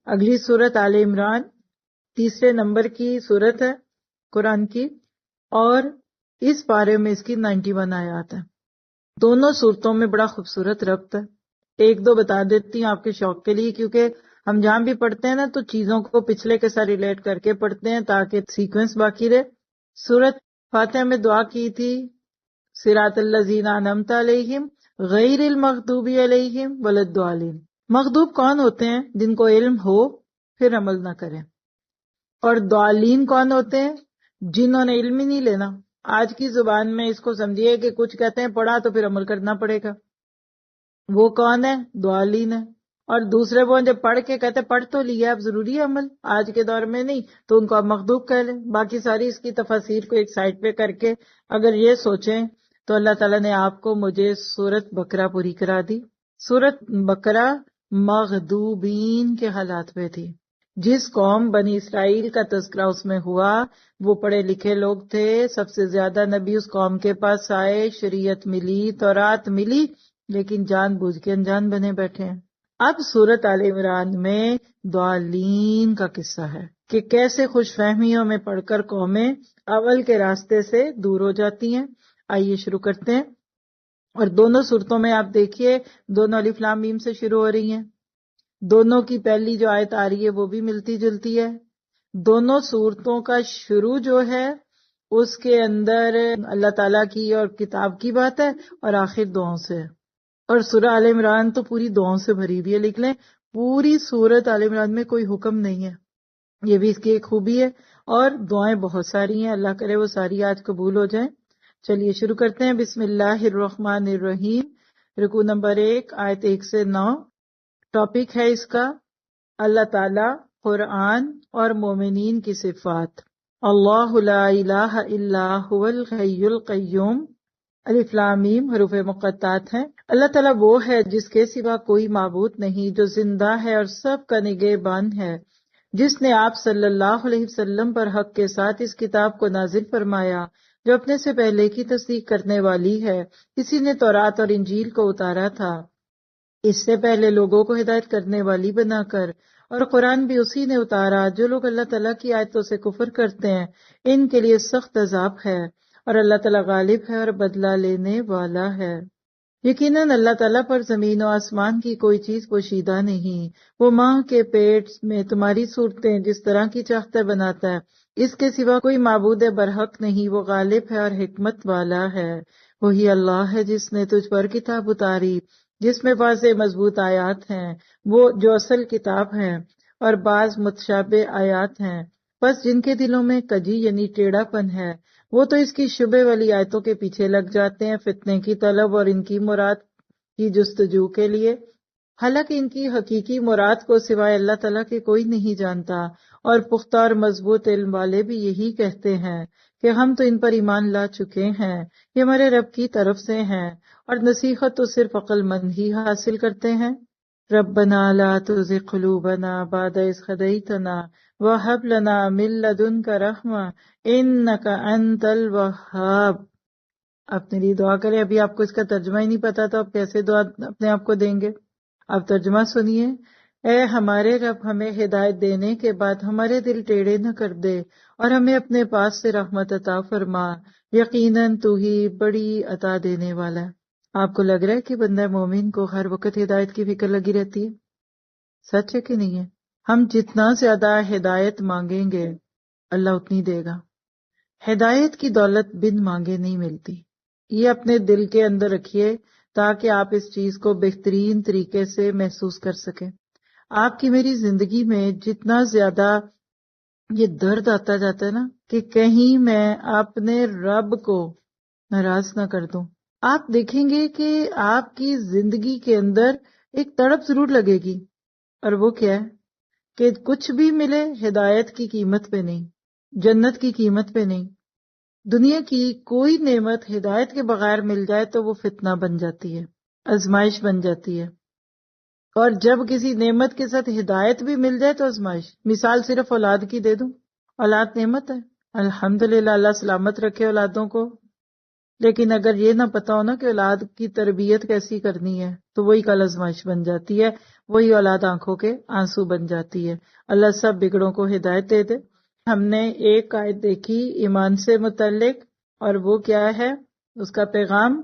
اگلی سورت آل عمران، تیسرے نمبر کی سورت ہے قرآن کی، اور اس پارے میں اس کی 91 آیات ہیں۔ دونوں صورتوں میں بڑا خوبصورت ربط ہے۔ ایک دو بتا دیتی ہوں آپ کے شوق کے لیے، کیونکہ ہم جہاں بھی پڑھتے ہیں نا تو چیزوں کو پچھلے کے ساتھ ریلیٹ کر کے پڑھتے ہیں تاکہ سیکوینس باقی رہے۔ سورت فاتحہ میں دعا کی تھی صراط الذین انعمت علیہم غیر المغضوب علیہم ولا الضالین۔ مغضوب کون ہوتے ہیں؟ جن کو علم ہو پھر عمل نہ کریں، اور ضالین کون ہوتے ہیں؟ جنہوں نے علم ہی نہیں لینا۔ آج کی زبان میں اس کو سمجھیے کہ کچھ کہتے ہیں پڑھا تو پھر عمل کرنا پڑے گا، وہ کون ہے؟ ضالین ہے۔ اور دوسرے وہ جب پڑھ کے کہتے پڑھ تو لیا، اب ضروری ہے عمل، آج کے دور میں نہیں، تو ان کو آپ مغضوب کہہ لیں۔ باقی ساری اس کی تفاسیر کو ایک سائڈ پہ کر کے اگر یہ سوچیں تو اللہ تعالیٰ نے آپ کو مجھے سورت بقرہ پوری کرا دی۔ سورت بقرہ مغضوبین کے حالات میں تھی۔ جس قوم بنی اسرائیل کا تذکرہ اس میں ہوا وہ پڑھے لکھے لوگ تھے، سب سے زیادہ نبی اس قوم کے پاس آئے، شریعت ملی، تورات ملی، لیکن جان بوجھ کے انجان بنے بیٹھے ہیں۔ اب سورت آل عمران میں ضالین کا قصہ ہے کہ کیسے خوش فہمیوں میں پڑھ کر قومیں اول کے راستے سے دور ہو جاتی ہیں۔ آئیے شروع کرتے ہیں۔ اور دونوں صورتوں میں آپ دیکھیے دونوں الف لام میم سے شروع ہو رہی ہیں، دونوں کی پہلی جو آیت آ رہی ہے وہ بھی ملتی جلتی ہے۔ دونوں صورتوں کا شروع جو ہے اس کے اندر اللہ تعالیٰ کی اور کتاب کی بات ہے، اور آخر دعاؤں سے ہے۔ اور سورہ آل عمران تو پوری دعاؤں سے بھری ہوئی ہے۔ لکھ لیں پوری سورت آل عمران میں کوئی حکم نہیں ہے، یہ بھی اس کی ایک خوبی ہے، اور دعائیں بہت ساری ہیں، اللہ کرے وہ ساری آج قبول ہو جائیں۔ چلیے شروع کرتے ہیں۔ بسم اللہ الرحمن الرحیم۔ رکوع نمبر 1، آیت 1 سے 9۔ ٹاپک ہے اس کا اللہ تعالی، قرآن اور مومنین کی صفات۔ اللہ لا الہ الا هو الحی القیوم۔ الف لام میم حروف مقطعات ہیں۔ اللہ تعالیٰ وہ ہے جس کے سوا کوئی معبود نہیں، جو زندہ ہے اور سب کا نگہبان ہے، جس نے آپ صلی اللہ علیہ وسلم پر حق کے ساتھ اس کتاب کو نازل فرمایا جو اپنے سے پہلے کی تصدیق کرنے والی ہے۔ اسی نے تورات اور انجیل کو اتارا تھا اس سے پہلے لوگوں کو ہدایت کرنے والی بنا کر، اور قرآن بھی اسی نے اتارا۔ جو لوگ اللہ تعالیٰ کی آیتوں سے کفر کرتے ہیں ان کے لیے سخت عذاب ہے، اور اللہ تعالیٰ غالب ہے اور بدلہ لینے والا ہے۔ یقیناً اللہ تعالیٰ پر زمین و آسمان کی کوئی چیز پوشیدہ نہیں، وہ ماں کے پیٹ میں تمہاری صورتیں جس طرح کی چاہتا ہے بناتا ہے، اس کے سوا کوئی معبود برحق نہیں، وہ غالب ہے اور حکمت والا ہے۔ وہی اللہ ہے جس نے تجھ پر کتاب اتاری جس میں واضح مضبوط آیات ہیں، وہ جو اصل کتاب ہیں، اور بعض متشابہ آیات ہیں، بس جن کے دلوں میں کجی یعنی ٹیڑھا پن ہے وہ تو اس کی شبہ والی آیتوں کے پیچھے لگ جاتے ہیں، فتنے کی طلب اور ان کی مراد کی جستجو کے لیے، حالانکہ ان کی حقیقی مراد کو سوائے اللہ تعالیٰ کے کوئی نہیں جانتا۔ اور پختہ اور مضبوط علم والے بھی یہی کہتے ہیں کہ ہم تو ان پر ایمان لا چکے ہیں، یہ ہمارے رب کی طرف سے ہیں، اور نصیحت تو صرف عقل مند ہی حاصل کرتے ہیں۔ ربنا لا تزغ قلوبنا بعد إذ هديتنا وهب لنا من لدنك رحمة إنك أنت الوهاب۔ اپنے لیے دعا کریں۔ ابھی آپ کو اس کا ترجمہ ہی نہیں پتا تو آپ کیسے دعا اپنے آپ کو دیں گے؟ آپ ترجمہ سنیے۔ اے ہمارے رب، ہمیں ہدایت دینے کے بعد ہمارے دل ٹیڑھے نہ کر دے، اور ہمیں اپنے پاس سے رحمت عطا فرما، یقیناً تو ہی بڑی عطا دینے والا ہے۔ آپ کو لگ رہا ہے کہ بندہ مومن کو ہر وقت ہدایت کی فکر لگی رہتی ہے؟ سچ ہے کہ نہیں ہے؟ ہم جتنا زیادہ ہدایت مانگیں گے اللہ اتنی دے گا۔ ہدایت کی دولت بن مانگے نہیں ملتی، یہ اپنے دل کے اندر رکھیے تاکہ آپ اس چیز کو بہترین طریقے سے محسوس کر سکیں۔ آپ کی میری زندگی میں جتنا زیادہ یہ درد آتا جاتا ہے نا کہ کہیں میں اپنے رب کو ناراض نہ کر دوں، آپ دیکھیں گے کہ آپ کی زندگی کے اندر ایک تڑپ ضرور لگے گی، اور وہ کیا ہے کہ کچھ بھی ملے ہدایت کی قیمت پہ نہیں، جنت کی قیمت پہ نہیں۔ دنیا کی کوئی نعمت ہدایت کے بغیر مل جائے تو وہ فتنہ بن جاتی ہے، آزمائش بن جاتی ہے، اور جب کسی نعمت کے ساتھ ہدایت بھی مل جائے تو آزمائش۔ مثال صرف اولاد کی دے دوں، اولاد نعمت ہے، الحمدللہ، اللہ سلامت رکھے اولادوں کو، لیکن اگر یہ نہ پتا ہو نا کہ اولاد کی تربیت کیسی کرنی ہے تو وہی کل آزمائش بن جاتی ہے، وہی اولاد آنکھوں کے آنسو بن جاتی ہے۔ اللہ سب بگڑوں کو ہدایت دے دے۔ ہم نے ایک آیت دیکھی ایمان سے متعلق، اور وہ کیا ہے اس کا پیغام؟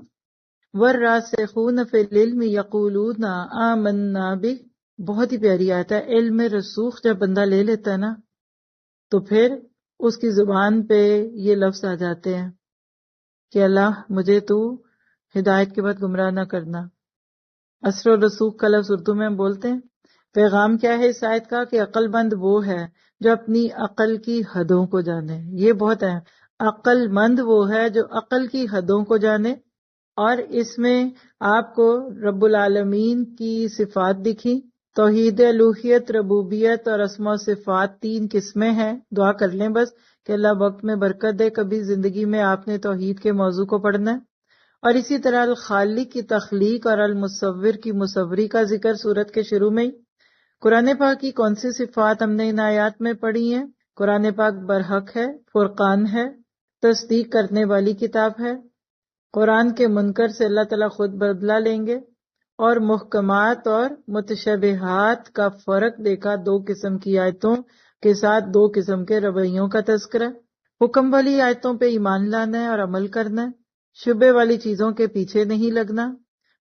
وَالرَّاسِخُونَ فِي الْعِلْمِ يَقُولُونَ آمَنَّا بِهِ، بہت ہی پیاری آیت ہے۔ علم میں رسوخ جب بندہ لے لیتا ہے نا تو پھر اس کی زبان پہ یہ لفظ آ جاتے ہیں کہ اللہ مجھے تو ہدایت کے بعد گمراہ نہ کرنا۔ اثر و رسوخ کا لفظ اردو میں ہم بولتے ہیں۔ پیغام کیا ہے اس آیت کا؟ کہ عقل مند وہ ہے جو اپنی عقل کی حدوں کو جانے۔ یہ بہت ہے، عقل مند وہ ہے جو عقل کی حدوں کو جانے۔ اور اس میں آپ کو رب العالمین کی صفات دکھی، توحید الوہیت، ربوبیت اور اسماء و صفات، 3 قسمیں ہیں۔ دعا کر لیں بس کہ اللہ وقت میں برکت دے، کبھی زندگی میں آپ نے توحید کے موضوع کو پڑھنا ہے۔ اور اسی طرح الخالق کی تخلیق اور المصور کی مصوری کا ذکر سورت کے شروع میں ہی۔ قرآن پاک کی کون سی صفات ہم نے ان آیات میں پڑھی ہیں؟ قرآن پاک برحق ہے، فرقان ہے، تصدیق کرنے والی کتاب ہے، قرآن کے منکر سے اللہ تعالیٰ خود بدلہ لیں گے، اور محکمات اور متشابہات کا فرق دیکھا 2 قسم کی آیتوں کے ساتھ 2 قسم کے رویوں کا تذکرہ۔ حکم والی آیتوں پہ ایمان لانا ہے اور عمل کرنا ہے، شبے والی چیزوں کے پیچھے نہیں لگنا،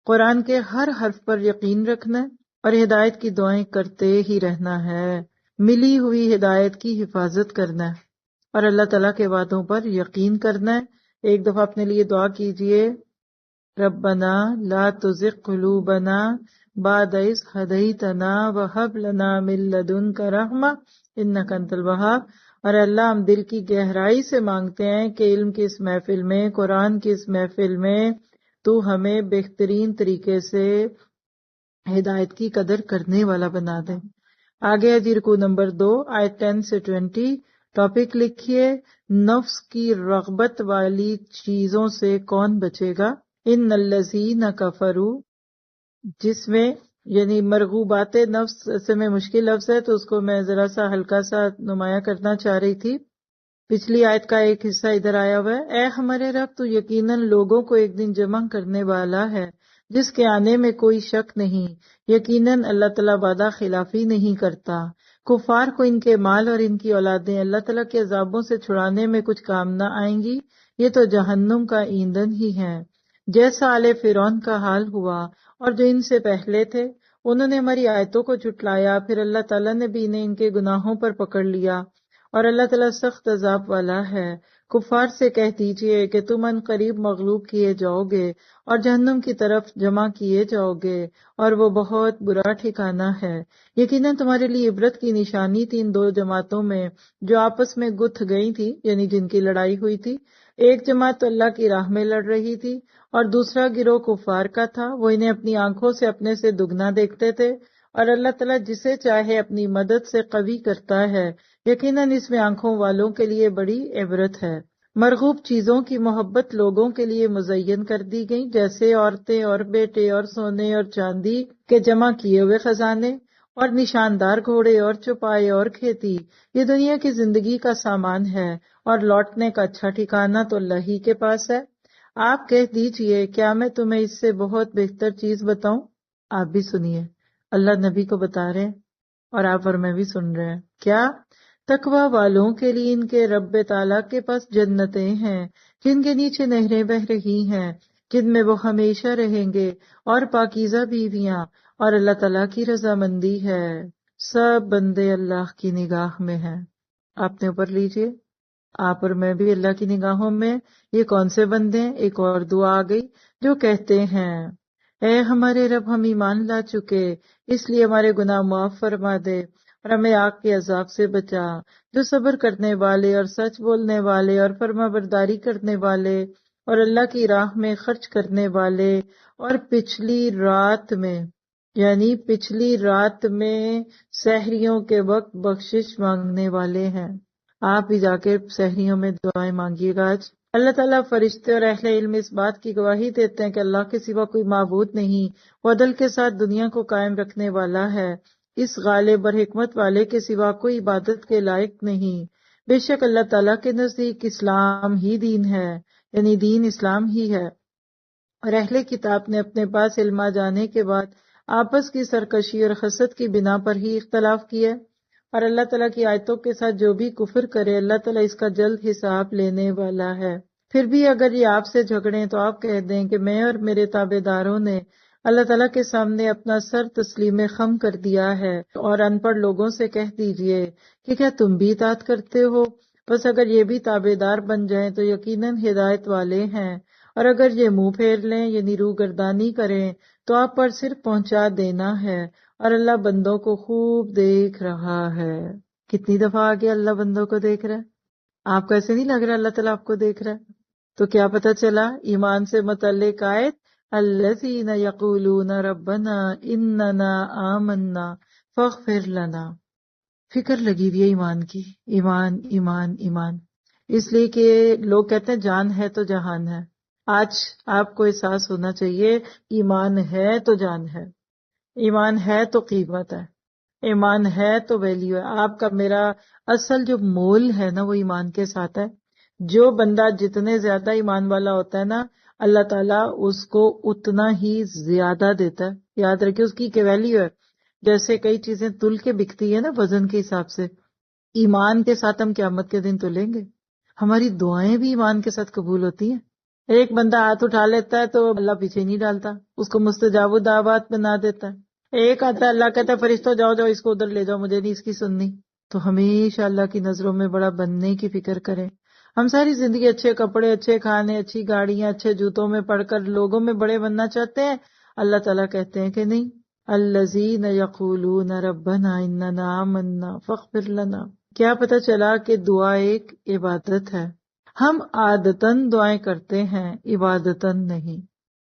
قرآن کے ہر حرف پر یقین رکھنا ہے اور ہدایت کی دعائیں کرتے ہی رہنا ہے، ملی ہوئی ہدایت کی حفاظت کرنا ہے اور اللہ تعالیٰ کے وعدوں پر یقین کرنا ہے۔ ایک دفعہ اپنے لیے دعا کیجئے، ربنا لا تزغ قلوبنا بعد اذ ہدیتنا وہب لنا من لدنک رحمہ انک انت الوہاب۔ اور اللہ ہم دل کی گہرائی سے مانگتے ہیں کہ علم کی اس محفل میں، قرآن کی اس محفل میں تو ہمیں بہترین طریقے سے ہدایت کی قدر کرنے والا بنا دے۔ آگے ہے جی رکوع نمبر 2، آیت 10 سے 20۔ ٹاپک لکھیے، نفس کی رغبت والی چیزوں سے کون بچے گا؟ ان الذین کفروا، جس میں یعنی مرغوبات نفس سے میں مشکل لفظ ہے تو اس کو میں ذرا سا ہلکا سا نمایاں کرنا چاہ رہی تھی۔ پچھلی آیت کا ایک حصہ ادھر آیا ہوا ہے، اے ہمارے رب تو یقیناً لوگوں کو ایک دن جمع کرنے والا ہے جس کے آنے میں کوئی شک نہیں، یقیناً اللہ تعالیٰ وعدہ خلافی نہیں کرتا۔ کفار کو ان کے مال اور ان کی اولادیں اللہ تعالیٰ کے عذابوں سے چھڑانے میں کچھ کام نہ آئیں گی، یہ تو جہنم کا ایندھن ہی ہے۔ جیسا آل فرعون کا حال ہوا اور جو ان سے پہلے تھے، انہوں نے ہماری آیتوں کو جھٹلایا، پھر اللہ تعالیٰ نے بھی انہیں ان کے گناہوں پر پکڑ لیا، اور اللہ تعالیٰ سخت عذاب والا ہے۔ کفار سے کہہ دیجئے کہ تم ان قریب مغلوب کیے جاؤ گے اور جہنم کی طرف جمع کیے جاؤ گے، اور وہ بہت برا ٹھکانہ ہے۔ یقیناً تمہارے لیے عبرت کی نشانی تھی ان 2 جماعتوں میں جو آپس میں گتھ گئی تھی، یعنی جن کی لڑائی ہوئی تھی۔ ایک جماعت تو اللہ کی راہ میں لڑ رہی تھی اور دوسرا گروہ کفار کا تھا، وہ انہیں اپنی آنکھوں سے اپنے سے دگنا دیکھتے تھے، اور اللہ تعالیٰ جسے چاہے اپنی مدد سے قوی کرتا ہے۔ یقیناً اس میں آنکھوں والوں کے لیے بڑی عبرت ہے۔ مرغوب چیزوں کی محبت لوگوں کے لیے مزین کر دی گئی، جیسے عورتیں اور بیٹے اور سونے اور چاندی کے جمع کیے ہوئے خزانے اور نشاندار گھوڑے اور چوپائے اور کھیتی۔ یہ دنیا کی زندگی کا سامان ہے اور لوٹنے کا اچھا ٹھکانہ تو اللہ ہی کے پاس ہے۔ آپ کہہ دیجئے کیا میں تمہیں اس سے بہت بہتر چیز بتاؤں؟ آپ بھی سنیے، اللہ نبی کو بتا رہے ہیں اور آپ اور میں بھی سن رہے ہیں۔ کیا؟ تقوی والوں کے لیے ان کے رب تعالیٰ کے پاس جنتیں ہیں جن کے نیچے نہریں بہہ رہی ہیں، جن میں وہ ہمیشہ رہیں گے، اور پاکیزہ بیویاں، اور اللہ تعالیٰ کی رضامندی ہے۔ سب بندے اللہ کی نگاہ میں ہیں۔ آپ نے اوپر لیجئے، آپ اور میں بھی اللہ کی نگاہوں میں۔ یہ کون سے بندے ہیں؟ ایک اور دعا آ گئی جو کہتے ہیں، اے ہمارے رب ہم ایمان لا چکے، اس لیے ہمارے گناہ معاف فرما دے اور ہمیں آگ کے عذاب سے بچا۔ جو صبر کرنے والے اور سچ بولنے والے اور فرما برداری کرنے والے اور اللہ کی راہ میں خرچ کرنے والے اور پچھلی رات میں یعنی پچھلی رات میں سحریوں کے وقت بخشش مانگنے والے ہیں۔ آپ بھی جا کے سحریوں میں دعائیں مانگیے گا آج۔ اللہ تعالیٰ فرشتے اور اہل علم اس بات کی گواہی دیتے ہیں کہ اللہ کے سوا کوئی معبود نہیں، وہ عدل کے ساتھ دنیا کو قائم رکھنے والا ہے، اس غالب اور حکمت والے کے سوا کوئی عبادت کے لائق نہیں۔ بے شک اللہ تعالیٰ کے نزدیک اسلام ہی دین ہے، یعنی دین اسلام ہی ہے، اور اہل کتاب نے اپنے پاس علم آ جانے کے بعد آپس کی سرکشی اور حسد کی بنا پر ہی اختلاف کیا، اور اللہ تعالیٰ کی آیتوں کے ساتھ جو بھی کفر کرے اللہ تعالیٰ اس کا جلد حساب لینے والا ہے۔ پھر بھی اگر یہ آپ سے جھگڑیں تو آپ کہہ دیں کہ میں اور میرے تابع داروں نے اللہ تعالیٰ کے سامنے اپنا سر تسلیم خم کر دیا ہے، اور ان پڑھ لوگوں سے کہہ دیجئے کہ کیا تم بھی اطاعت کرتے ہو؟ بس اگر یہ بھی تابع دار بن جائیں تو یقیناً ہدایت والے ہیں، اور اگر یہ منہ پھیر لیں یعنی روح گردانی کریں تو آپ پر صرف پہنچا دینا ہے، اور اللہ بندوں کو خوب دیکھ رہا ہے۔ کتنی دفعہ آگے اللہ بندوں کو دیکھ رہا ہے؟ آپ کو ایسے نہیں لگ رہا اللہ تعالیٰ آپ کو دیکھ رہا ہے؟ تو کیا پتہ چلا ایمان سے متعلق آیت الذین یقولون ربنا اننا آمنا فاغفر لنا، فکر لگی ہوئی ہے ایمان کی، ایمان ایمان ایمان، اس لیے کہ لوگ کہتے ہیں جان ہے تو جہان ہے۔ آج آپ کو احساس ہونا چاہیے ایمان ہے تو جان ہے، ایمان ہے تو قیمت ہے، ایمان ہے تو ویلیو ہے۔ آپ کا میرا اصل جو مول ہے نا وہ ایمان کے ساتھ ہے۔ جو بندہ جتنے زیادہ ایمان والا ہوتا ہے نا اللہ تعالیٰ اس کو اتنا ہی زیادہ دیتا ہے۔ یاد رکھیں اس کی ویلیو ہے۔ جیسے کئی چیزیں تل کے بکتی ہے نا وزن کے حساب سے، ایمان کے ساتھ ہم قیامت کے دن تلیں گے۔ ہماری دعائیں بھی ایمان کے ساتھ قبول ہوتی ہیں۔ ایک بندہ ہاتھ اٹھا لیتا ہے تو اللہ پیچھے نہیں ڈالتا، اس کو مستجاب الدعوات بنا دیتا ہے۔ ایک آتا ہے اللہ کہتا ہے فرشتوں جاؤ جاؤ اس کو ادھر لے جاؤ، مجھے نہیں اس کی سننی۔ تو ہمیشہ اللہ کی نظروں میں بڑا بننے کی فکر کریں۔ ہم ساری زندگی اچھے کپڑے، اچھے کھانے، اچھی گاڑیاں، اچھے جوتوں میں پڑھ کر لوگوں میں بڑے بننا چاہتے ہیں۔ اللہ تعالیٰ کہتے ہیں کہ نہیں، الذین یقولون ربنا اننا آمنا فاغفر لنا۔ کیا پتہ چلا کہ دعا ایک عبادت ہے۔ ہم عادتاً دعائیں کرتے ہیں، عبادتاً نہیں۔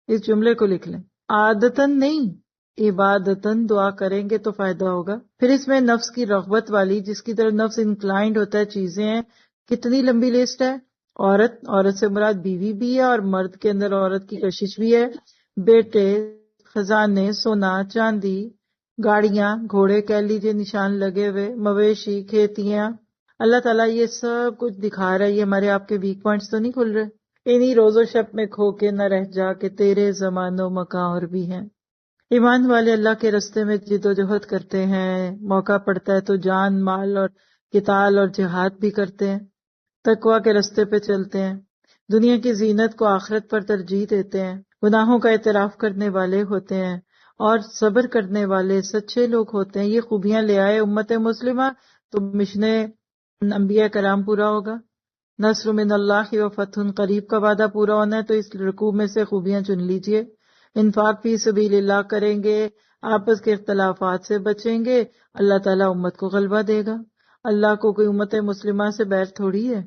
اس جملے کو لکھ لیں، عادتاً نہیں، عبادتاً دعا کریں گے تو فائدہ ہوگا۔ پھر اس میں نفس کی رغبت والی، جس کی طرف نفس انکلائنڈ ہوتا ہے، چیزیں ہیں۔ کتنی لمبی لسٹ ہے۔ عورت سے مراد بیوی بھی ہے، اور مرد کے اندر عورت کی کشش بھی ہے۔ بیٹے، خزانے، سونا چاندی، گاڑیاں، گھوڑے کہہ لیجیے نشان لگے ہوئے، مویشی، کھیتیاں، اللہ تعالیٰ یہ سب کچھ دکھا رہا ہے۔ یہ ہمارے آپ کے ویک پوائنٹس تو نہیں کھل رہے؟ انہی روز و شب میں کھو کے نہ رہ جا کہ تیرے زمان و مکان اور بھی ہیں۔ ایمان والے اللہ کے رستے میں جد و جہد کرتے ہیں، موقع پڑتا ہے تو جان، مال اور قتال اور جہاد بھی کرتے ہیں، تقویٰ کے رستے پہ چلتے ہیں، دنیا کی زینت کو آخرت پر ترجیح دیتے ہیں، گناہوں کا اعتراف کرنے والے ہوتے ہیں، اور صبر کرنے والے سچے لوگ ہوتے ہیں۔ یہ خوبیاں لے آئے امت مسلمہ تو مشن انبیاء کرام پورا ہوگا۔ نصر من اللہ و فتح قریب کا وعدہ پورا ہونا ہے تو اس رکوع میں سے خوبیاں چن لیجئے۔ انفاق فی سبیل اللہ کریں گے، آپس کے اختلافات سے بچیں گے، اللہ تعالیٰ امت کو غلبہ دے گا۔ اللہ کو کوئی امت مسلمہ سے بیر تھوڑی ہے۔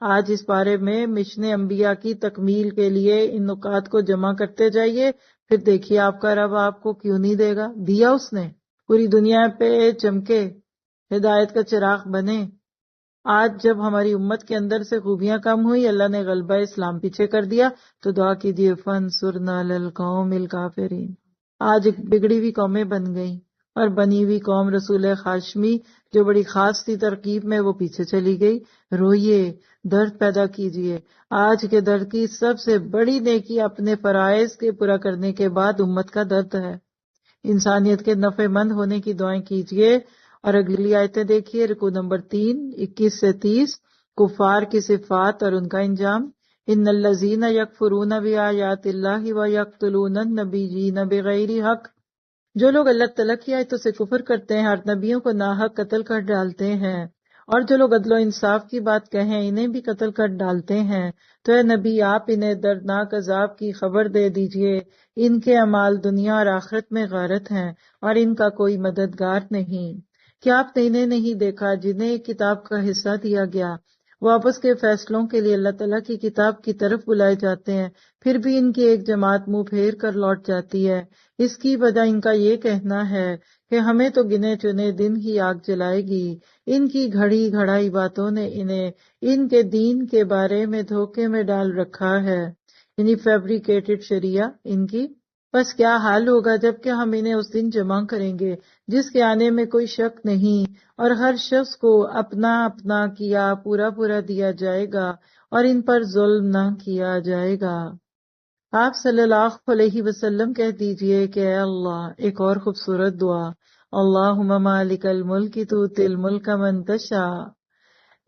آج اس بارے میں مشن انبیاء کی تکمیل کے لیے ان نکات کو جمع کرتے جائیے، پھر دیکھیے آپ کا رب آپ کو کیوں نہیں دے گا۔ دیا اس نے، پوری دنیا پہ چمکے، ہدایت کا چراغ بنے۔ آج جب ہماری امت کے اندر سے خوبیاں کم ہوئی، اللہ نے غلبہ اسلام پیچھے کر دیا، تو دعا کیجیے فانصرنا علی القوم الکافرین۔ آج بگڑی ہوئی قومیں بن گئیں، اور بنی ہوئی قوم رسول ہاشمی جو بڑی خاص تھی ترکیب میں، وہ پیچھے چلی گئی۔ روئیے، درد پیدا کیجیے۔ آج کے درد کی سب سے بڑی نیکی اپنے فرائض کے پورا کرنے کے بعد امت کا درد ہے۔ انسانیت کے نفع مند ہونے کی دعائیں کیجیے۔ اور اگلی آیتیں دیکھیے، رکوع نمبر 3، 21 سے 30، کفار کی صفات اور ان کا انجام۔ ان الذین یکفرون بآیات اللہ ویقتلون النبیین بغیر حق، جو لوگ اللہ تعالیٰ کی آیتوں سے کفر کرتے ہیں اور نبیوں کو ناحق قتل کر ڈالتے ہیں، اور جو لوگ عدل و انصاف کی بات کہیں انہیں بھی قتل کر ڈالتے ہیں، تو اے نبی آپ انہیں دردناک عذاب کی خبر دے دیجئے۔ ان کے اعمال دنیا اور آخرت میں غارت ہیں، اور ان کا کوئی مددگار نہیں۔ کیا آپ نے انہیں نہیں دیکھا جنہیں کتاب کا حصہ دیا گیا؟ وہ آپس کے فیصلوں کے لیے اللہ تعالیٰ کی کتاب کی طرف بلائے جاتے ہیں، پھر بھی ان کی ایک جماعت منہ پھیر کر لوٹ جاتی ہے۔ اس کی وجہ ان کا یہ کہنا ہے کہ ہمیں تو گنے چنے دن ہی آگ جلائے گی۔ ان کی گھڑی گھڑائی باتوں نے انہیں ان کے دین کے بارے میں دھوکے میں ڈال رکھا ہے، یعنی فیبریکیٹڈ شریعہ ان کی بس کیا حال ہوگا جب کہ ہم انہیں اس دن جمع کریں گے جس کے آنے میں کوئی شک نہیں، اور ہر شخص کو اپنا اپنا کیا پورا پورا دیا جائے گا اور ان پر ظلم نہ کیا جائے گا۔ آپ صلی اللہ علیہ وسلم کہہ دیجئے کہ اے اللہ، ایک اور خوبصورت دعا، اللہم مالک الملک تؤتی الملک من تشاء،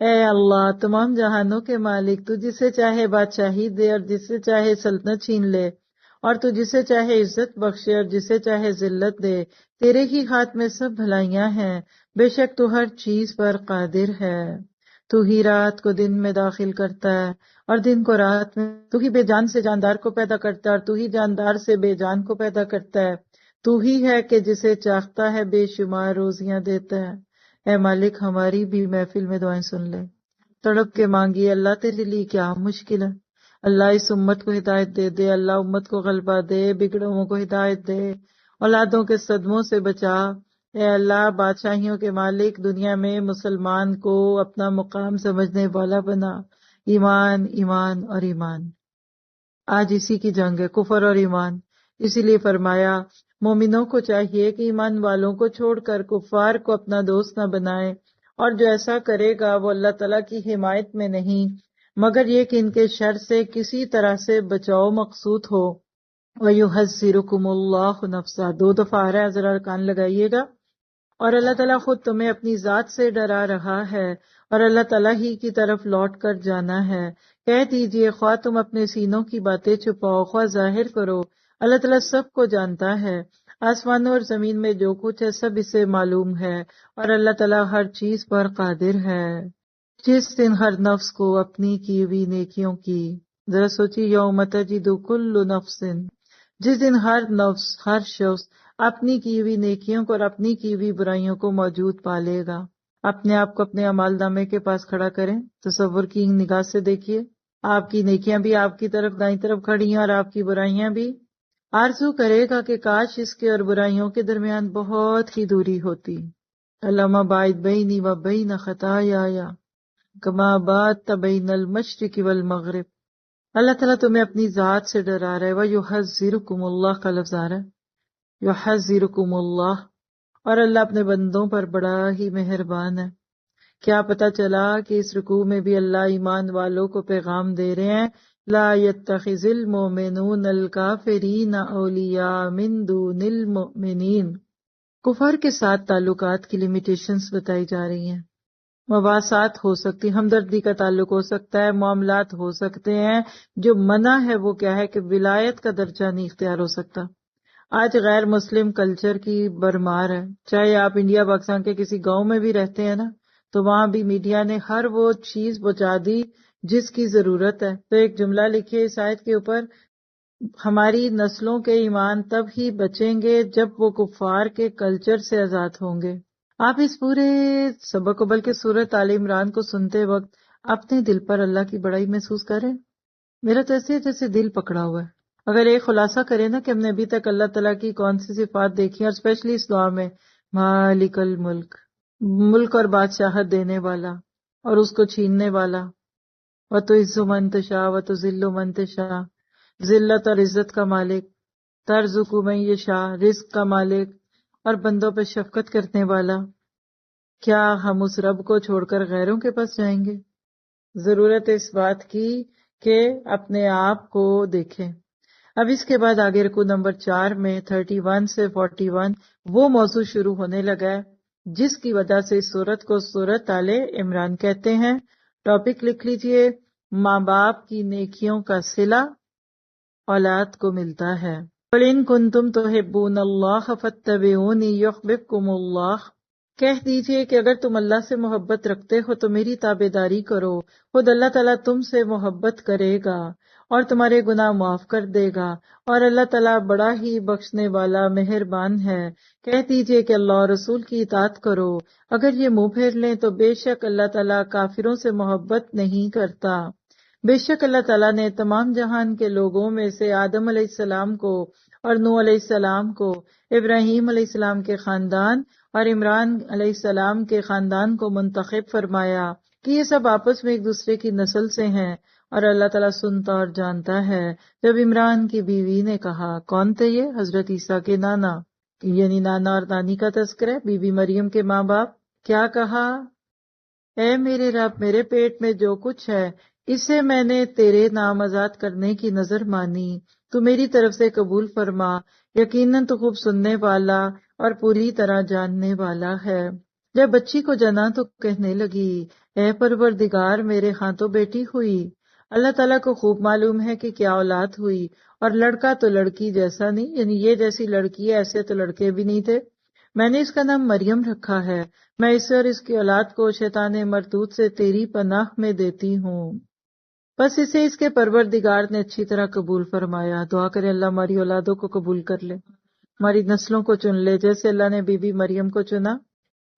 اے اللہ تمام جہانوں کے مالک، تو جسے چاہے بادشاہی دے اور جسے چاہے سلطنت چھین لے، اور تو جسے چاہے عزت بخشے اور جسے چاہے ذلت دے، تیرے ہی ہاتھ میں سب بھلائیاں ہیں، بے شک تو ہر چیز پر قادر ہے۔ تو ہی رات کو دن میں داخل کرتا ہے اور دن کو رات میں، تو ہی بے جان سے جاندار کو پیدا کرتا ہے اور تو ہی جاندار سے بے جان کو پیدا کرتا ہے، تو ہی ہے کہ جسے چاہتا ہے بے شمار روزیاں دیتا ہے۔ اے مالک، ہماری بھی محفل میں دعائیں سن لے، تڑپ کے مانگی، اللہ تیرے لیے کیا مشکل ہے، اللہ اس امت کو ہدایت دے دے، اللہ امت کو غلبہ دے، بگڑوں کو ہدایت دے، اولادوں کے صدموں سے بچا، اے اللہ بادشاہیوں کے مالک، دنیا میں مسلمان کو اپنا مقام سمجھنے والا بنا، ایمان ایمان اور ایمان۔ آج اسی کی جنگ ہے، کفر اور ایمان، اسی لیے فرمایا مومنوں کو چاہیے کہ ایمان والوں کو چھوڑ کر کفار کو اپنا دوست نہ بنائے، اور جو ایسا کرے گا وہ اللہ تعالیٰ کی حمایت میں نہیں، مگر یہ کہ ان کے شر سے کسی طرح سے بچاؤ مقصود ہو۔ وَيُحَذِّرُكُمُ اللَّهُ نَفْسَهُ، 2 دفعہ آ رہا ہے، ذرا کان لگائیے گا۔ اور اللہ تعالیٰ خود تمہیں اپنی ذات سے ڈرا رہا ہے، اور اللہ تعالیٰ ہی کی طرف لوٹ کر جانا ہے۔ کہہ دیجئے خواہ تم اپنے سینوں کی باتیں چھپاؤ خواہ ظاہر کرو، اللہ تعالیٰ سب کو جانتا ہے، آسمانوں اور زمین میں جو کچھ ہے سب اسے معلوم ہے، اور اللہ تعالیٰ ہر چیز پر قادر ہے۔ جس دن ہر نفس کو اپنی کی ہوئی نیکیوں کی، ذرا سوچی، یوم تجد کل نفس، جس دن ہر نفس، ہر شخص اپنی کی ہوئی نیکیوں کو اور اپنی کی ہوئی برائیوں کو موجود پالے گا۔ اپنے آپ کو اپنے اعمال نامے کے پاس کھڑا کریں، تصور کی نگاہ سے دیکھیے، آپ کی نیکیاں بھی آپ کی طرف دائیں طرف کھڑی ہیں اور آپ کی برائیاں بھی۔ آرزو کرے گا کہ کاش اس کے اور برائیوں کے درمیان بہت ہی دوری ہوتی۔ اللہم باعد بینی و بین خطایایا کما بادت بین المشرق والمغرب۔ اللہ تعالیٰ تمہیں اپنی ذات سے ڈرا رہا ہے، وَيُحَذِّرُكُمُ اللَّهُ کا لفظ آ رہا ہے، يُحَذِّرُكُمُ اللَّهُ، اور اللہ اپنے بندوں پر بڑا ہی مہربان ہے۔ کیا پتہ چلا کہ اس رکوع میں بھی اللہ ایمان والوں کو پیغام دے رہے ہیں، لا يتخذ المؤمنون الکافرین اولیاء من دون المؤمنین۔ کفر کے ساتھ تعلقات کی لیمیٹیشنز بتائی جا رہی ہیں، مباحثات ہو سکتی، ہمدردی کا تعلق ہو سکتا ہے، معاملات ہو سکتے ہیں، جو منع ہے وہ کیا ہے کہ ولایت کا درجہ نہیں اختیار ہو سکتا۔ آج غیر مسلم کلچر کی برمار ہے، چاہے آپ انڈیا پاکستان کے کسی گاؤں میں بھی رہتے ہیں نا، تو وہاں بھی میڈیا نے ہر وہ چیز پہنچا دی جس کی ضرورت ہے۔ تو ایک جملہ لکھیے اس آیت کے اوپر، ہماری نسلوں کے ایمان تب ہی بچیں گے جب وہ کفار کے کلچر سے آزاد ہوں گے۔ آپ اس پورے سبق کو بلکہ سورۃ آل عمران کو سنتے وقت اپنے دل پر اللہ کی بڑائی محسوس کریں۔ میرا تو ایسے ہے جیسے دل پکڑا ہوا ہے۔ اگر ایک خلاصہ کریں نا کہ ہم نے ابھی تک اللہ تعالیٰ کی کون سی صفات دیکھی اور اسپیشلی اس دعا میں، مالک الملک، ملک اور بادشاہت دینے والا اور اس کو چھیننے والا، وَتُعِزُّ مَن تَشَاءُ وَتُذِلُّ مَن تَشَاءُ، ذلت اور عزت کا مالک، ترزق من یشاء، رزق کا مالک اور بندوں پہ شفقت کرنے والا۔ کیا ہم اس رب کو چھوڑ کر غیروں کے پاس جائیں گے؟ ضرورت ہے اس بات کی کہ اپنے آپ کو دیکھیں۔ اب اس کے بعد آگے رکوع نمبر 4 میں 31 سے 41 وہ موضوع شروع ہونے لگا ہے جس کی وجہ سے اس سورت کو سورۃ آل عمران کہتے ہیں۔ ٹاپک لکھ لیجئے، ماں باپ کی نیکیوں کا صلہ اولاد کو ملتا ہے۔ قُلْ إِن كُنتُمْ تُحِبُّونَ اللَّهَ فَاتَّبِعُونِي يُحْبِبْكُمُ اللَّهُ، کہہ دیجئے کہ اگر تم اللہ سے محبت رکھتے ہو تو میری تابعداری کرو، خود اللہ تعالیٰ تم سے محبت کرے گا اور تمہارے گناہ معاف کر دے گا، اور اللہ تعالیٰ بڑا ہی بخشنے والا مہربان ہے۔ کہہ دیجئے کہ اللہ اور رسول کی اطاعت کرو، اگر یہ منہ پھیر لیں تو بے شک اللہ تعالیٰ کافروں سے محبت نہیں کرتا۔ بے شک اللہ تعالیٰ نے تمام جہان کے لوگوں میں سے آدم علیہ السلام کو اور نوح علیہ السلام کو، ابراہیم علیہ السلام کے خاندان اور عمران علیہ السلام کے خاندان کو منتخب فرمایا کہ یہ سب آپس میں ایک دوسرے کی نسل سے ہیں، اور اللہ تعالیٰ سنتا اور جانتا ہے۔ جب عمران کی بیوی نے کہا، کون تھے یہ؟ حضرت عیسیٰ کے نانا، یعنی نانا اور نانی کا تذکرہ، بی بی مریم کے ماں باپ۔ کیا کہا؟ اے میرے رب، میرے پیٹ میں جو کچھ ہے اسے میں نے تیرے نام آزاد کرنے کی نظر مانی، تو میری طرف سے قبول فرما، یقیناً تو خوب سننے والا اور پوری طرح جاننے والا ہے۔ جب بچی کو جنا تو کہنے لگی، اے پروردگار، میرے ہاں تو بیٹی ہوئی۔ اللہ تعالیٰ کو خوب معلوم ہے کہ کیا اولاد ہوئی، اور لڑکا تو لڑکی جیسا نہیں، یعنی یہ جیسی لڑکی ہے ایسے تو لڑکے بھی نہیں تھے۔ میں نے اس کا نام مریم رکھا ہے، میں اسے اور اس کی اولاد کو شیطان مردود سے تیری پناہ میں دیتی ہوں۔ بس اسے اس کے پروردگار نے اچھی طرح قبول فرمایا۔ دعا کرے اللہ ہماری اولادوں کو قبول کر لے، ہماری نسلوں کو چن لے، جیسے اللہ نے بی بی مریم کو چنا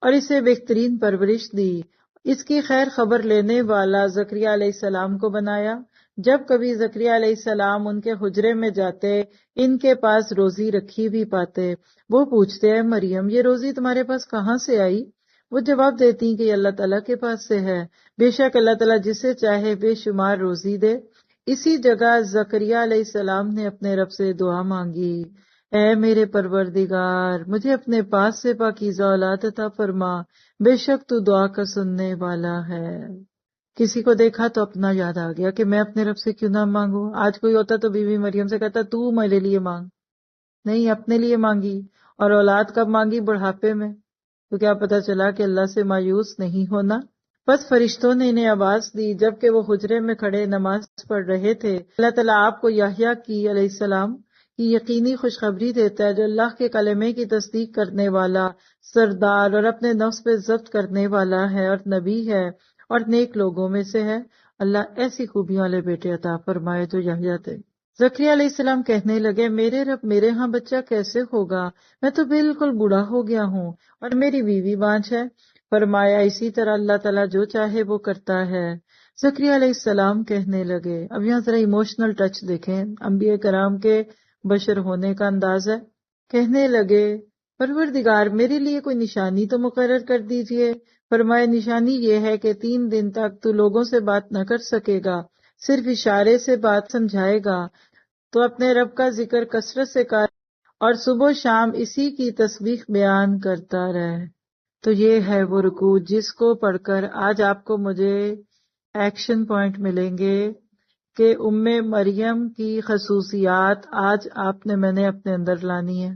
اور اسے بہترین پرورش دی۔ اس کی خیر خبر لینے والا زکریا علیہ السلام کو بنایا۔ جب کبھی زکریا علیہ السلام ان کے حجرے میں جاتے، ان کے پاس روزی رکھی بھی پاتے۔ وہ پوچھتے، اے مریم، یہ روزی تمہارے پاس کہاں سے آئی؟ وہ جواب دیتی کہ یہ اللہ تعالیٰ کے پاس سے ہے، بے شک اللہ تعالیٰ جسے چاہے بے شمار روزی دے۔ اسی جگہ زکریا علیہ السلام نے اپنے رب سے دعا مانگی، اے میرے پروردگار، مجھے اپنے پاس سے پاکیزہ اولاد عطا فرما، بے شک تو دعا کا سننے والا ہے۔ کسی کو دیکھا تو اپنا یاد آ گیا کہ میں اپنے رب سے کیوں نہ مانگوں۔ آج کوئی ہوتا تو بی بی مریم سے کہتا تو میرے لیے مانگ، نہیں، اپنے لیے مانگی، اور اولاد کب مانگی؟ بڑھاپے میں۔ تو کیا پتا چلا کہ اللہ سے مایوس نہیں ہونا۔ بس فرشتوں نے انہیں آواز دی جبکہ وہ حجرے میں کھڑے نماز پڑھ رہے تھے، اللہ تعالیٰ آپ کو یحییٰ کی علیہ السلام کی یقینی خوشخبری دیتا ہے، جو اللہ کے کلمے کی تصدیق کرنے والا، سردار اور اپنے نفس پہ ضبط کرنے والا ہے، اور نبی ہے اور نیک لوگوں میں سے ہے۔ اللہ ایسی خوبیوں والے بیٹے عطا فرمائے جو یحییٰ تھے۔ زکریا علیہ السلام کہنے لگے، میرے رب، میرے ہاں بچہ کیسے ہوگا؟ میں تو بالکل بوڑھا ہو گیا ہوں اور میری بیوی بانجھ ہے۔ فرمایا، اسی طرح اللہ تعالیٰ جو چاہے وہ کرتا ہے۔ زکریا علیہ السلام کہنے لگے، اب یہاں ذرا ایموشنل ٹچ دیکھیں، انبیاء کرام کے بشر ہونے کا انداز ہے۔ کہنے لگے، پروردگار، میرے لیے کوئی نشانی تو مقرر کر دیجئے۔ فرمایا، نشانی یہ ہے کہ 3 دن تک تو لوگوں سے بات نہ کر سکے گا، صرف اشارے سے بات سمجھائے گا، تو اپنے رب کا ذکر کثرت سے کر اور صبح و شام اسی کی تسبیح بیان کرتا رہے۔ تو یہ ہے وہ رکوع جس کو پڑھ کر آج آپ کو مجھے ایکشن پوائنٹ ملیں گے کہ مریم کی خصوصیات آج میں نے اپنے اندر لانی ہے۔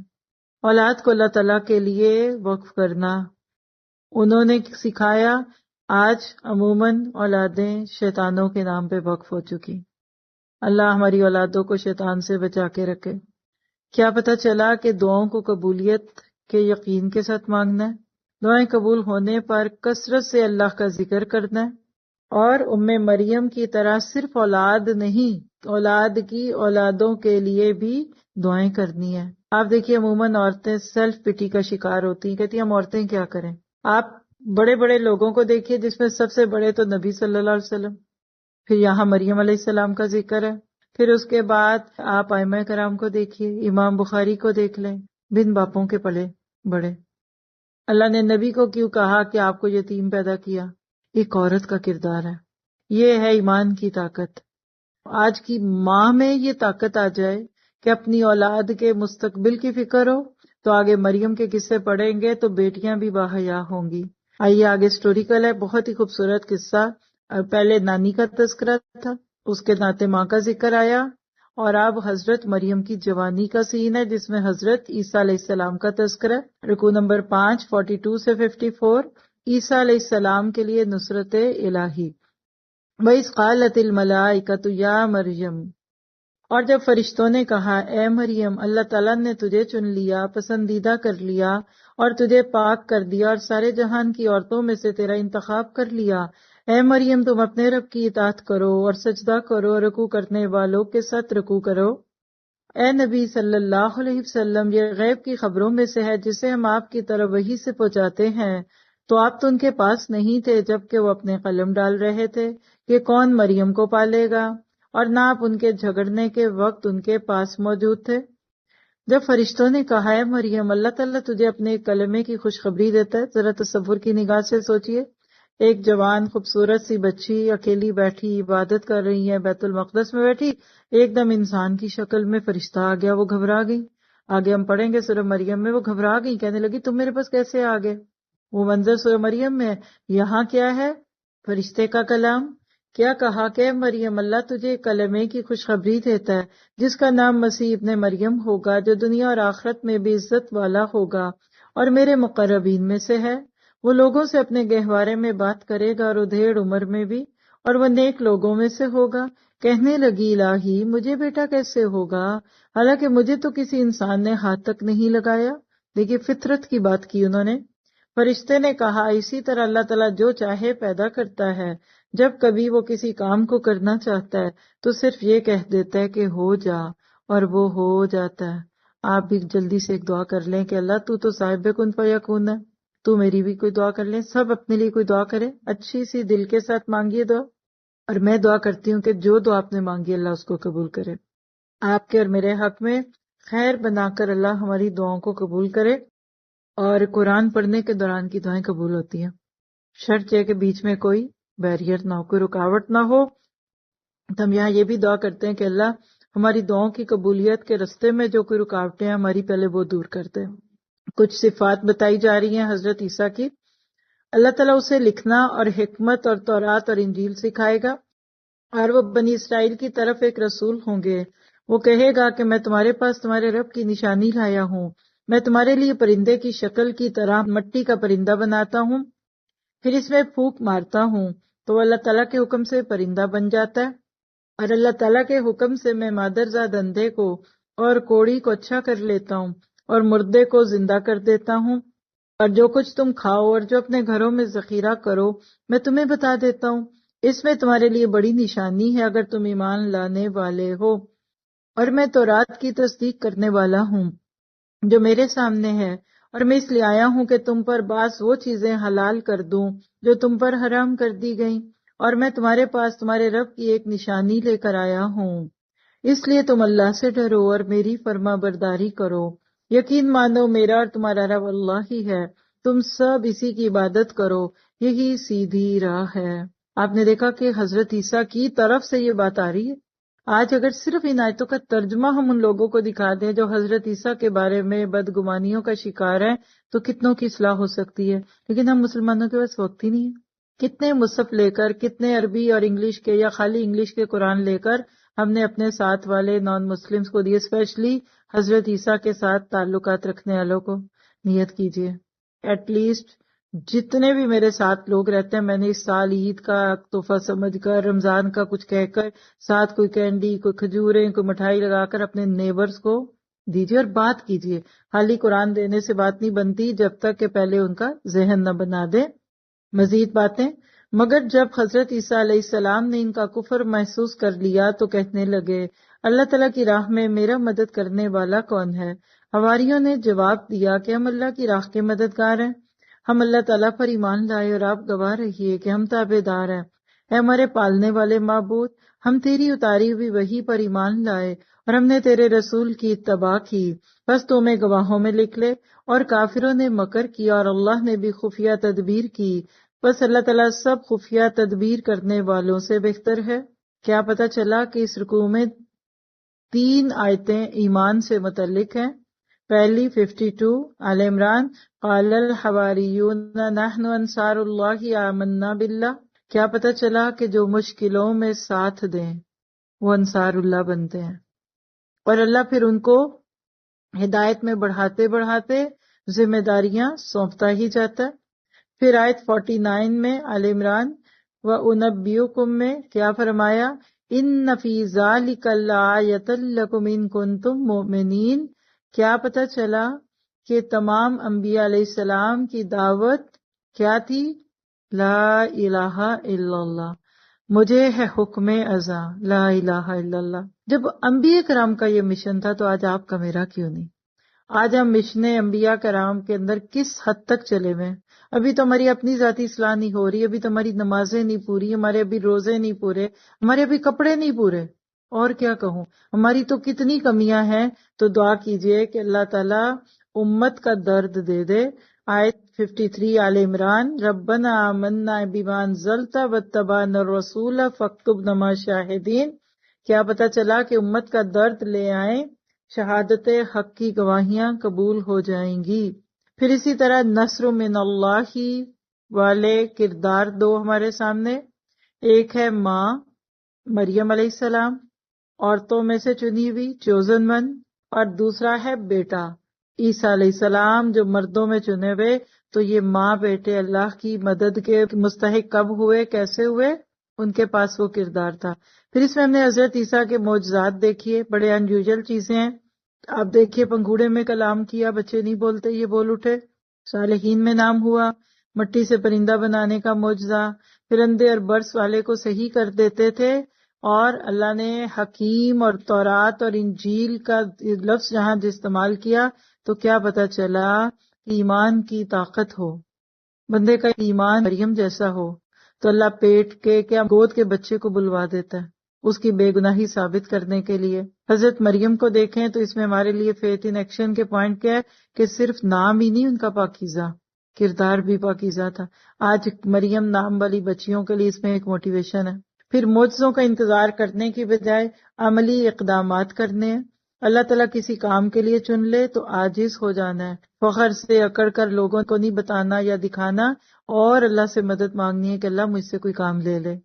اولاد کو اللہ تعالیٰ کے لیے وقف کرنا انہوں نے سکھایا، آج عموماً اولادیں شیطانوں کے نام پہ وقف ہو چکی۔ اللہ ہماری اولادوں کو شیطان سے بچا کے رکھے۔ کیا پتہ چلا کہ دعاؤں کو قبولیت کے یقین کے ساتھ مانگنا ہے، دعائیں قبول ہونے پر کثرت سے اللہ کا ذکر کرنا ہے، اور مریم کی طرح صرف اولاد نہیں، اولاد کی اولادوں کے لیے بھی دعائیں کرنی ہے۔ آپ دیکھیے عموماً عورتیں سیلف پٹی کا شکار ہوتی ہیں، کہتی ہیں ہم عورتیں کیا کریں۔ آپ بڑے بڑے لوگوں کو دیکھیے جس میں سب سے بڑے تو نبی صلی اللہ علیہ وسلم، پھر یہاں مریم علیہ السلام کا ذکر ہے، پھر اس کے بعد آپ ائمہ کرام کو دیکھیے، امام بخاری کو دیکھ لیں، بن باپوں کے پلے بڑے۔ اللہ نے نبی کو کیوں کہا کہ آپ کو یتیم پیدا کیا؟ ایک عورت کا کردار ہے، یہ ہے ایمان کی طاقت۔ آج کی ماں میں یہ طاقت آ جائے کہ اپنی اولاد کے مستقبل کی فکر ہو، تو آگے مریم کے قصے پڑھیں گے تو بیٹیاں بھی باحیا ہوں گی۔ آئیے آگے اسٹوریکل ہے، بہت ہی خوبصورت قصہ۔ پہلے نانی کا تذکرہ تھا، اس کے ناطے ماں کا ذکر آیا، اور اب حضرت مریم کی جوانی کا سین ہے جس میں حضرت عیسیٰ علیہ السلام کا تذکرہ۔ رکوع نمبر 5 42 سے 54، عیسیٰ علیہ السلام کے لیے نصرت الہی۔ وَإِذْ قَالَتِ الْمَلَائِكَةُ يَا مَرْيَمُ، اور جب فرشتوں نے کہا، اے مریم، اللہ تعالیٰ نے تجھے چن لیا، پسندیدہ کر لیا اور تجھے پاک کر دیا، اور سارے جہان کی عورتوں میں سے تیرا انتخاب کر لیا۔ اے مریم، تم اپنے رب کی اطاعت کرو اور سجدہ کرو، اور رکوع کرنے والوں کے ساتھ رکوع کرو۔ اے نبی صلی اللہ علیہ وسلم، یہ غیب کی خبروں میں سے ہے جسے ہم آپ کی طرف وحی سے پہنچاتے ہیں۔ تو آپ تو ان کے پاس نہیں تھے جبکہ وہ اپنے قلم ڈال رہے تھے کہ کون مریم کو پالے گا، اور نہ آپ ان کے جھگڑنے کے وقت ان کے پاس موجود تھے۔ جب فرشتوں نے کہا، ہے مریم، اللہ تعالیٰ تجھے اپنے کلمے کی خوشخبری دیتا ہے، ذرا تصور کی نگاہ سے سوچئے ایک جوان خوبصورت سی بچی اکیلی بیٹھی عبادت کر رہی ہے بیت المقدس میں بیٹھی، ایک دم انسان کی شکل میں فرشتہ آ گیا، وہ گھبرا گئی۔ آگے ہم پڑھیں گے سورہ مریم میں، وہ گھبرا گئی، کہنے لگی تم میرے پاس کیسے آ گئے؟ وہ منظر سورہ مریم میں۔ یہاں کیا ہے؟ فرشتے کا کلام۔ کیا کہا کہ مریم اللہ تجھے کلمے کی خوشخبری دیتا ہے جس کا نام مسیح ابن مریم ہوگا، جو دنیا اور آخرت میں بھی عزت والا ہوگا اور میرے مقربین میں سے ہے۔ وہ لوگوں سے اپنے گہوارے میں بات کرے گا اور ادھیڑ عمر میں بھی، اور وہ نیک لوگوں میں سے ہوگا۔ کہنے لگی الہی مجھے بیٹا کیسے ہوگا، حالانکہ مجھے تو کسی انسان نے ہاتھ تک نہیں لگایا۔ دیکھیے فطرت کی بات کی انہوں نے۔ فرشتے نے کہا اسی طرح اللہ تعالیٰ جو چاہے پیدا کرتا ہے، جب کبھی وہ کسی کام کو کرنا چاہتا ہے تو صرف یہ کہہ دیتا ہے کہ ہو جا، اور وہ ہو جاتا ہے۔ آپ بھی جلدی سے ایک دعا کر لیں کہ اللہ تو صاحب کن فیکون ہے، تو میری بھی کوئی دعا کر لیں، سب اپنے لیے کوئی دعا کرے، اچھی سی دل کے ساتھ مانگیے دعا۔ اور میں دعا کرتی ہوں کہ جو دعا آپ نے مانگی اللہ اس کو قبول کرے، آپ کے اور میرے حق میں خیر بنا کر اللہ ہماری دعاؤں کو قبول کرے۔ اور قرآن پڑھنے کے دوران کی دعائیں قبول ہوتی ہیں، شرط یہ کہ بیچ میں کوئی بیریئر نہ ہو، کوئی رکاوٹ نہ ہو۔ تو ہم یہاں یہ بھی دعا کرتے ہیں کہ اللہ ہماری دعاؤں کی قبولیت کے رستے میں جو کوئی رکاوٹیں ہیں ہماری پہلے وہ دور کر دے۔ کچھ صفات بتائی جا رہی ہیں حضرت عیسیٰ کی۔ اللہ تعالیٰ اسے لکھنا اور حکمت اور تورات اور انجیل سکھائے گا، اور وہ بنی اسرائیل کی طرف ایک رسول ہوں گے۔ وہ کہے گا کہ میں تمہارے پاس تمہارے رب کی نشانی لایا ہوں، میں تمہارے لیے پرندے کی شکل کی طرح مٹی کا پرندہ بناتا ہوں، پھر اس میں پھونک مارتا ہوں تو وہ اللہ تعالیٰ کے حکم سے پرندہ بن جاتا ہے، اور اللہ تعالیٰ کے حکم سے میں مادرزاد اندھے کو اور کوڑی کو اچھا کر لیتا ہوں اور مردے کو زندہ کر دیتا ہوں، اور جو کچھ تم کھاؤ اور جو اپنے گھروں میں ذخیرہ کرو میں تمہیں بتا دیتا ہوں۔ اس میں تمہارے لیے بڑی نشانی ہے اگر تم ایمان لانے والے ہو، اور میں تورات کی تصدیق کرنے والا ہوں جو میرے سامنے ہے، اور میں اس لیے آیا ہوں کہ تم پر بعض وہ چیزیں حلال کر دوں جو تم پر حرام کر دی گئیں، اور میں تمہارے پاس تمہارے رب کی ایک نشانی لے کر آیا ہوں، اس لیے تم اللہ سے ڈرو اور میری فرما برداری کرو، یقین مانو میرا اور تمہارا رب اللہ ہی ہے، تم سب اسی کی عبادت کرو، یہی سیدھی راہ ہے۔ آپ نے دیکھا کہ حضرت عیسیٰ کی طرف سے یہ بات آ رہی ہے۔ آج اگر صرف ان آیتوں کا ترجمہ ہم ان لوگوں کو دکھا دیں جو حضرت عیسیٰ کے بارے میں بدگمانیوں کا شکار ہیں تو کتنوں کی اصلاح ہو سکتی ہے، لیکن ہم مسلمانوں کے پاس وقت ہی نہیں ہے۔ کتنے مصحف لے کر، کتنے عربی اور انگلش کے یا خالی انگلش کے قرآن لے کر ہم نے اپنے ساتھ والے نان مسلمز کو دیے، اسپیشلی حضرت عیسیٰ کے ساتھ تعلقات رکھنے والوں کو۔ نیت کیجئے ایٹ لیسٹ جتنے بھی میرے ساتھ لوگ رہتے ہیں، میں نے اس سال عید کا تحفہ سمجھ کر، رمضان کا کچھ کہہ کر، ساتھ کوئی کینڈی، کوئی کھجوریں، کوئی مٹھائی لگا کر اپنے نیبرز کو دیجیے اور بات کیجیے۔ خالی قرآن دینے سے بات نہیں بنتی جب تک کہ پہلے ان کا ذہن نہ بنا دے۔ مزید باتیں، مگر جب حضرت عیسیٰ علیہ السلام نے ان کا کفر محسوس کر لیا تو کہنے لگے اللہ تعالیٰ کی راہ میں میرا مدد کرنے والا کون ہے؟ حواریوں نے جواب دیا کہ ہم اللہ کی راہ کے مددگار ہیں، ہم اللہ تعالیٰ پر ایمان لائے اور آپ گواہ رہیے کہ ہم تابع دار ہیں۔ اے ہمارے پالنے والے معبود، ہم تیری اتاری ہوئی وحی پر ایمان لائے اور ہم نے تیرے رسول کی اتباع کی، بس تو ہمیں گواہوں میں لکھ لے۔ اور کافروں نے مکر کیا اور اللہ نے بھی خفیہ تدبیر کی، بس اللہ تعالیٰ سب خفیہ تدبیر کرنے والوں سے بہتر ہے۔ کیا پتہ چلا کہ اس رکوع میں 3 آیتیں ایمان سے متعلق ہیں۔ پہلی 52 آل عمران، قال الحواریون نحن انصار اللہ آمنا باللہ۔ کیا پتہ چلا کہ جو مشکلوں میں ساتھ دیں وہ انصار اللہ بنتے ہیں، اور اللہ پھر ان کو ہدایت میں بڑھاتے بڑھاتے ذمہ داریاں سونپتا ہی جاتا ہے۔ پھر آیت 49 میں آل عمران وَأُنَبِّئُكُم میں کیا فرمایا؟ إِنَّ فِي ذَلِكَ لَآیَةً لَکُمْ إِن كُنتُم مُؤْمِنِین۔ کیا پتہ چلا کہ تمام انبیاء علیہ السلام کی دعوت کیا تھی؟ لا الہ الا اللہ، مجھے ہے حکم ازاں لا الہ الا اللہ۔ جب انبیاء کرام کا یہ مشن تھا تو آج آپ کا میرا کیوں نہیں؟ آج ہم مشن انبیاء کرام کے اندر کس حد تک چلے ہوئے ہیں؟ ابھی تو ہماری اپنی ذاتی اصلاح نہیں ہو رہی، ابھی تو ہماری نمازیں نہیں پوری، ہمارے ابھی روزے نہیں پورے، ہمارے ابھی کپڑے نہیں پورے، اور کیا کہوں، ہماری تو کتنی کمیاں ہیں۔ تو دعا کیجئے کہ اللہ تعالیٰ امت کا درد دے دے۔ آیت 53 آل عمران، ربنا آمنا بما انزلت واتبعنا الرسول فاکتبنا مع الشاہدین۔ کیا پتہ چلا کہ امت کا درد لے آئیں، شہادت حق کی گواہیاں قبول ہو جائیں گی۔ پھر اسی طرح نصر من اللہ والے کردار دو ہمارے سامنے، ایک ہے ماں مریم علیہ السلام، عورتوں میں سے چنی ہوئی چوزن ون، اور دوسرا ہے بیٹا عیسیٰ علیہ السلام جو مردوں میں چنے ہوئے۔ تو یہ ماں بیٹے اللہ کی مدد کے مستحق کب ہوئے، کیسے ہوئے، ان کے پاس وہ کردار تھا۔ پھر اس میں ہم نے حضرت عیسیٰ کے معجزات دیکھیے، بڑے انیوژل چیزیں ہیں۔ آپ دیکھیے پنگوڑے میں کلام کیا، بچے نہیں بولتے، یہ بول اٹھے۔ صالحین میں نام ہوا، مٹی سے پرندہ بنانے کا معجزہ، پھر اندھے اور برس والے کو صحیح کر دیتے تھے، اور اللہ نے حکیم اور تورات اور انجیل کا لفظ جہاں استعمال کیا تو کیا پتہ چلا کہ ایمان کی طاقت ہو، بندے کا ایمان مریم جیسا ہو تو اللہ پیٹ کے کیا گود کے بچے کو بلوا دیتا ہے اس کی بے گناہی ثابت کرنے کے لیے۔ حضرت مریم کو دیکھیں تو اس میں ہمارے لیے فیتھ ان ایکشن کے پوائنٹ کیا ہے کہ صرف نام ہی نہیں ان کا پاکیزہ، کردار بھی پاکیزہ تھا۔ آج مریم نام والی بچیوں کے لیے اس میں ایک موٹیویشن ہے۔ پھر معجزوں کا انتظار کرنے کی بجائے عملی اقدامات کرنے ہیں۔ اللہ تعالیٰ کسی کام کے لیے چن لے تو عاجز ہو جانا ہے، فخر سے اکڑ کر لوگوں کو نہیں بتانا یا دکھانا، اور اللہ سے مدد مانگنی ہے کہ اللہ مجھ سے کوئی کام لے لے۔